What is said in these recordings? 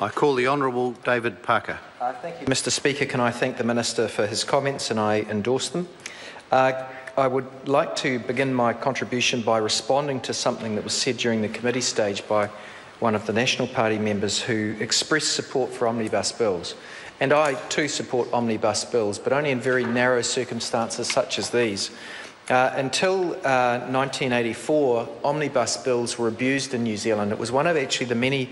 I call the Honourable David Parker. Thank you, Mr Speaker. Can I thank the Minister for his comments, and I endorse them. I would like to begin my contribution by responding to something that was said during the committee stage by one of the National Party members who expressed support for omnibus bills. And I too support omnibus bills, but only in very narrow circumstances such as these. Until 1984, omnibus bills were abused in New Zealand. It was one of actually the many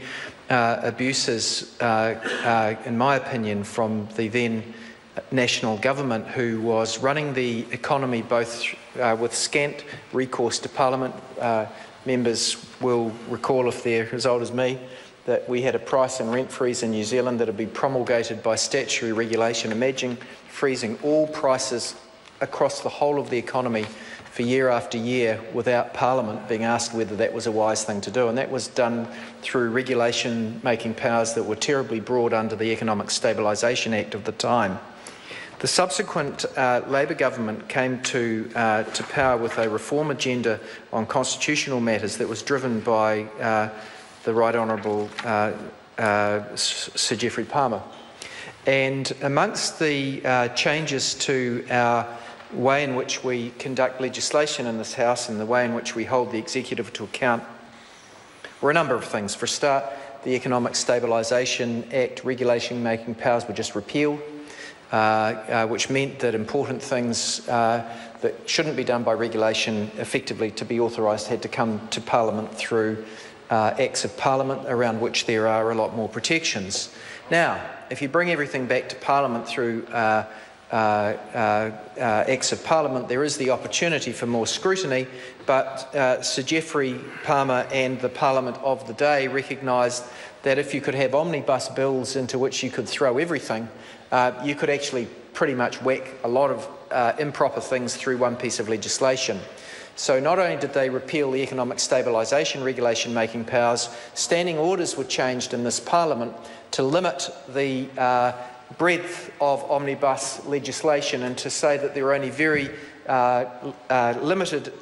abuses, in my opinion, from the then national government, who was running the economy both with scant recourse to Parliament. Members will recall, if they're as old as me, that we had a price and rent freeze in New Zealand that had been promulgated by statutory regulation. Imagine freezing all prices across the whole of the economy for year after year without Parliament being asked whether that was a wise thing to do. And that was done through regulation-making powers that were terribly broad under the Economic Stabilisation Act of the time. The subsequent Labor government came to power with a reform agenda on constitutional matters that was driven by the Right Honourable Sir Geoffrey Palmer. And amongst the changes to our way in which we conduct legislation in this House and the way in which we hold the executive to account were a number of things. For a start, the Economic Stabilisation Act regulation-making powers were just repealed, which meant that important things that shouldn't be done by regulation effectively to be authorised had to come to Parliament through Acts of Parliament, around which there are a lot more protections. Now, if you bring everything back to Parliament through Acts of Parliament, there is the opportunity for more scrutiny, but Sir Geoffrey Palmer and the Parliament of the day recognised that if you could have omnibus bills into which you could throw everything, you could actually pretty much whack a lot of improper things through one piece of legislation. So not only did they repeal the economic stabilisation regulation-making powers, standing orders were changed in this Parliament to limit the breadth of omnibus legislation and to say that there are only very limited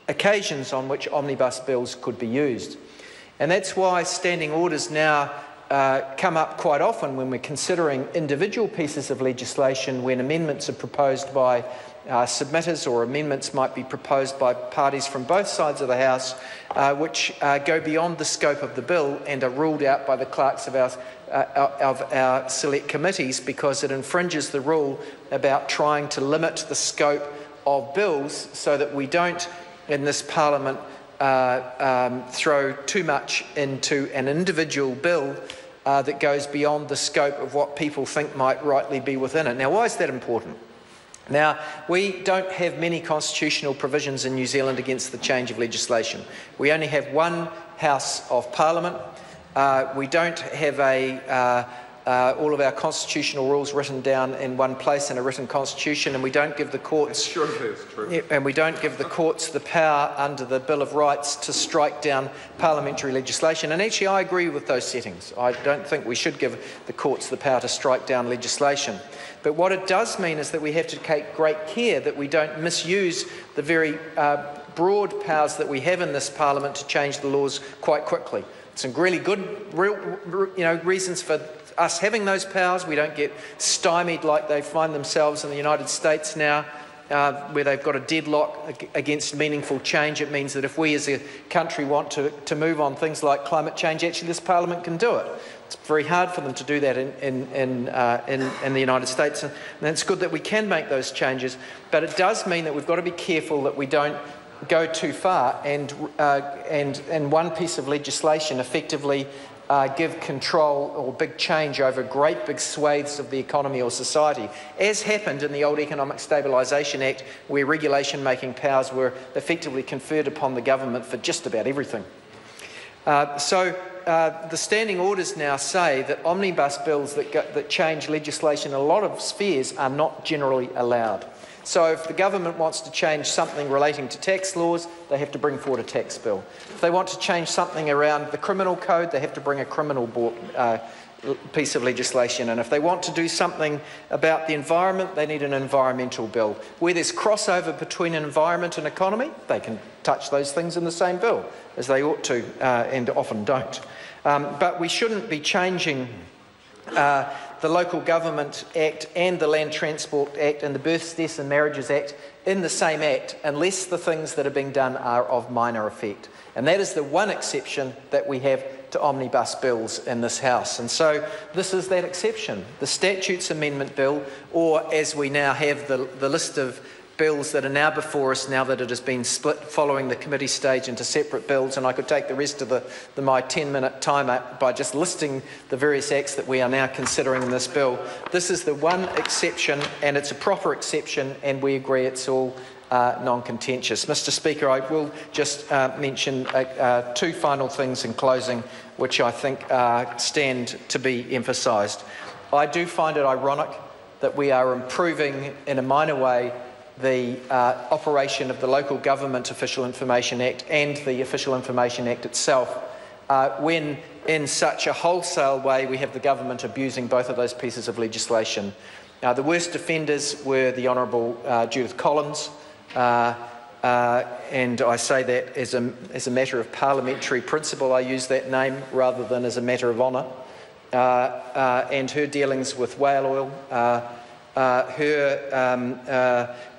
occasions on which omnibus bills could be used. And that's why standing orders now come up quite often when we're considering individual pieces of legislation, when amendments are proposed by submitters, or amendments might be proposed by parties from both sides of the House, which go beyond the scope of the bill and are ruled out by the clerks of our select committees because it infringes the rule about trying to limit the scope of bills so that we don't, in this Parliament, throw too much into an individual bill that goes beyond the scope of what people think might rightly be within it. Now, why is that important? Now, we don't have many constitutional provisions in New Zealand against the change of legislation. We only have one House of Parliament. We don't have all of our constitutional rules written down in one place in a written constitution, and we don't give the courts and we don't give the courts the power under the Bill of Rights to strike down parliamentary legislation. And actually, I agree with those settings. I don't think we should give the courts the power to strike down legislation. But what it does mean is that we have to take great care that we don't misuse the very broad powers that we have in this Parliament to change the laws quite quickly. Some really good reasons for us having those powers. We don't get stymied like they find themselves in the United States now, where they've got a deadlock against meaningful change. It means that if we as a country want to move on things like climate change, actually this Parliament can do it. It's very hard for them to do that in the United States, and it's good that we can make those changes. But it does mean that we've got to be careful that we don't go too far and one piece of legislation effectively give control or big change over great big swathes of the economy or society, as happened in the old Economic Stabilisation Act, where regulation-making powers were effectively conferred upon the government for just about everything. The standing orders now say that omnibus bills that change legislation in a lot of spheres are not generally allowed. So if the government wants to change something relating to tax laws, they have to bring forward a tax bill. If they want to change something around the criminal code, they have to bring a criminal piece of legislation. And if they want to do something about the environment, they need an environmental bill. Where there's crossover between environment and economy, they can touch those things in the same bill, as they ought to and often don't. But we shouldn't be changing the Local Government Act and the Land Transport Act and the Births, Deaths and Marriages Act in the same act unless the things that are being done are of minor effect. And that is the one exception that we have to omnibus bills in this House. And so this is that exception. The Statutes Amendment Bill, or as we now have the list of bills that are now before us, now that it has been split following the committee stage into separate bills, and I could take the rest of my 10-minute time up by just listing the various acts that we are now considering in this bill. This is the one exception, and it's a proper exception, and we agree it's all non-contentious. Mr. Speaker, I will just mention two final things in closing, which I think stand to be emphasised. I do find it ironic that we are improving in a minor way the operation of the Local Government Official Information Act and the Official Information Act itself, when in such a wholesale way we have the government abusing both of those pieces of legislation. The worst offenders were the Honourable Judith Collins, and I say that as a matter of parliamentary principle. I use that name rather than as a matter of honour, and her dealings with whale oil,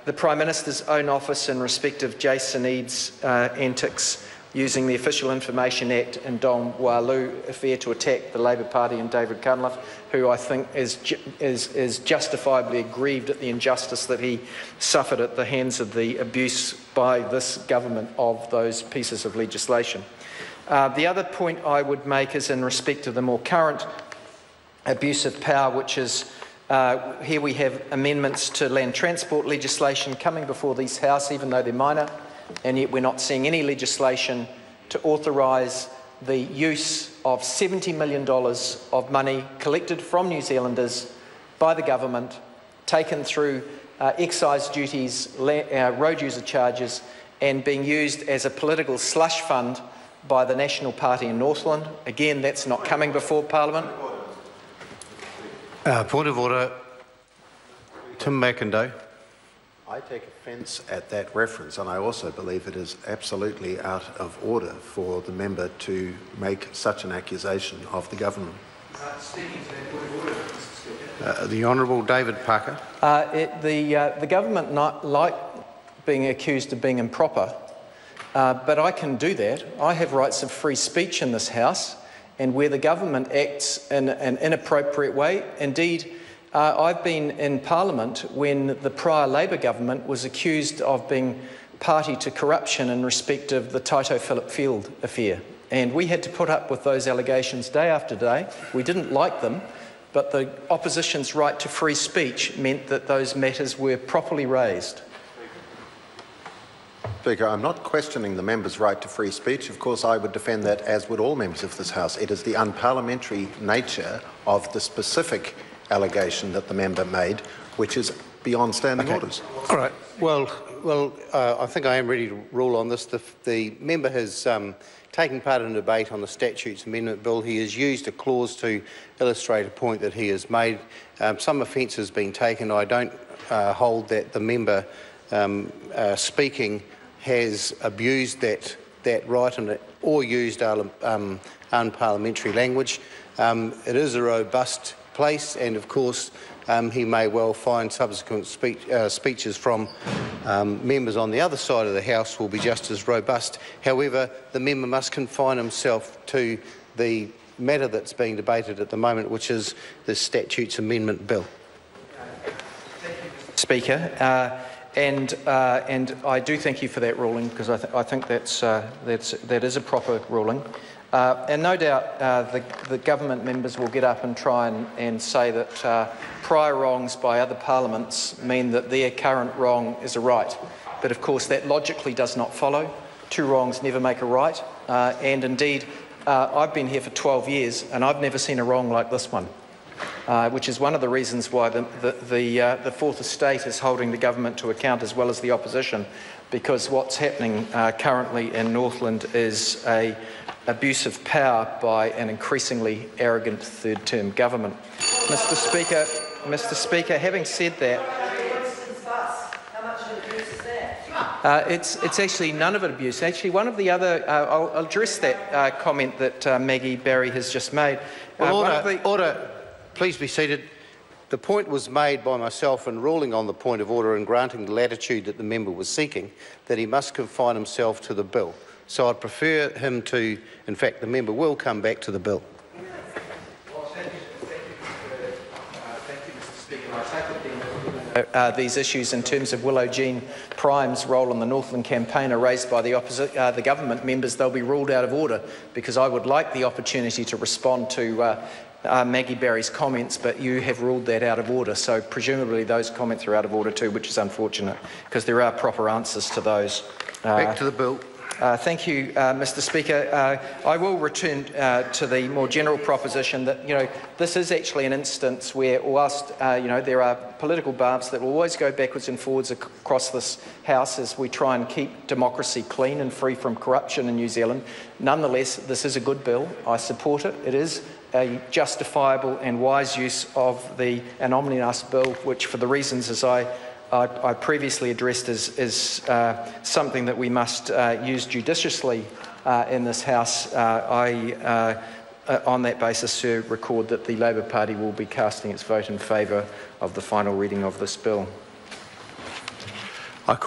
the Prime Minister's own office in respect of Jason Eads' antics using the Official Information Act and Dong Walu affair to attack the Labour Party and David Cunliffe, who I think is justifiably aggrieved at the injustice that he suffered at the hands of the abuse by this government of those pieces of legislation. The other point I would make is in respect of the more current abuse of power, which is here we have amendments to land transport legislation coming before this House, even though they're minor, and yet we're not seeing any legislation to authorise the use of $70 million of money collected from New Zealanders by the government, taken through excise duties, road user charges, and being used as a political slush fund by the National Party in Northland. Again, that's not coming before Parliament. Point of order. Tim McIndoe. I take offence at that reference, and I also believe it is absolutely out of order for the member to make such an accusation of the government. Speaking to that point of order, Mr. Speaker. The Honourable David Parker. The government not like being accused of being improper, but I can do that. I have rights of free speech in this House, and where the government acts in an inappropriate way, indeed, I've been in Parliament when the prior Labour government was accused of being party to corruption in respect of the Taito Phillip Field affair. And we had to put up with those allegations day after day. We didn't like them, but the opposition's right to free speech meant that those matters were properly raised. Speaker, I'm not questioning the member's right to free speech. Of course, I would defend that, as would all members of this House. It is the unparliamentary nature of the specific allegation that the member made, which is beyond standing orders. All right. Well, I think I am ready to rule on this. The member has taken part in a debate on the Statutes Amendment Bill. He has used a clause to illustrate a point that he has made. Some offence has been taken. I don't hold that the member speaking has abused that right or used unparliamentary language. It is a robust place, and of course he may well find subsequent speeches from members on the other side of the House will be just as robust. However, the member must confine himself to the matter that's being debated at the moment, which is the Statutes Amendment Bill. Thank you, Mr. Speaker. And I do thank you for that ruling, because I think that is a proper ruling. And no doubt the government members will get up and try and say that prior wrongs by other parliaments mean that their current wrong is a right. But of course that logically does not follow. Two wrongs never make a right. And indeed, I've been here for 12 years and I've never seen a wrong like this one. Which is one of the reasons why the Fourth Estate is holding the government to account as well as the opposition, because what's happening currently in Northland is an abuse of power by an increasingly arrogant third-term government. Mr. Speaker, having said that, It's actually none of it abuse. Actually, one of the other, I'll address that comment that Maggie Barry has just made. Well, order, please be seated. The point was made by myself in ruling on the point of order and granting the latitude that the member was seeking, that he must confine himself to the bill. So I'd prefer him to, in fact, the member will come back to the bill. These issues in terms of Willow Jean Prime's role in the Northland campaign are raised by the government members, they'll be ruled out of order, because I would like the opportunity to respond to Maggie Barry's comments, but you have ruled that out of order. So presumably those comments are out of order too, which is unfortunate, because there are proper answers to those. Back to the bill. Thank you, Mr. Speaker. I will return to the more general proposition that, this is actually an instance where, whilst, there are political barbs that will always go backwards and forwards across this House as we try and keep democracy clean and free from corruption in New Zealand, nonetheless, this is a good bill. I support it. It is a justifiable and wise use of an omnibus bill, which, for the reasons as I previously addressed, is something that we must use judiciously in this House. On that basis, record that the Labor Party will be casting its vote in favour of the final reading of this bill.